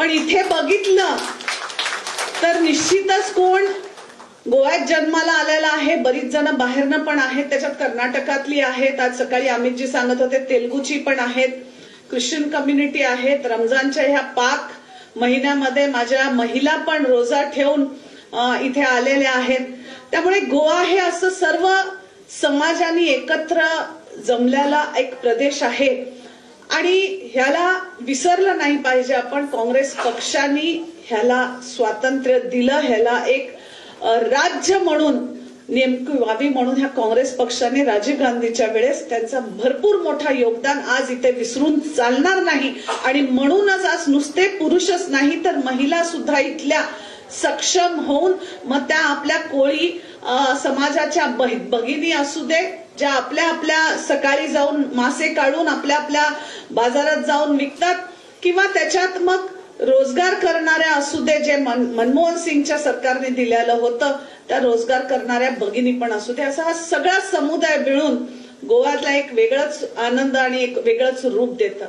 पण इथे बघितलं तर निश्चितच कोण गोव्यात जन्माला आलेला आहे, बरीच जण बाहेरनं पण आहेत, त्याच्यात कर्नाटकातली आहेत, आज सकाळी अमितजी सांगत होते तेलुगूची पण आहेत, ख्रिश्चन कम्युनिटी आहेत. रमजानच्या ह्या पाक महिन्यामध्ये माझ्या महिला पण रोजा ठेवून इथे आलेल्या आहेत. त्यामुळे गोवा हे असं सर्व समाजाने एकत्र जमलेला एक प्रदेश आहे आणि ह्याला विसरलं नाही पाहिजे आपण. काँग्रेस पक्षाने ह्याला स्वातंत्र्य दिलं, ह्याला एक राज्य म्हणून नेमकी व्हावी म्हणून ह्या काँग्रेस पक्षाने राजीव गांधीच्या वेळेस त्यांचं भरपूर मोठा योगदान आज इथे विसरून चालणार नाही. आणि म्हणूनच आज नुसते पुरुषच नाही तर महिला सुद्धा इथल्या सक्षम होऊन मग त्या आपल्या कोळी समाजाच्या भगिनी असू दे, ज्या आपल्या आपल्या सकाळी जाऊन मासे काढून आपल्या आपल्या बाजारात जाऊन विकतात, किंवा त्याच्यात मग रोजगार करणाऱ्या असू दे, जे मनमोहन सिंगच्या सरकारने दिलेलं होतं त्या रोजगार करणाऱ्या भगिनी पण असू दे, असा हा सगळा समुदाय मिळून गोव्यातला एक वेगळाच आनंद आणि एक वेगळंच रूप देतं.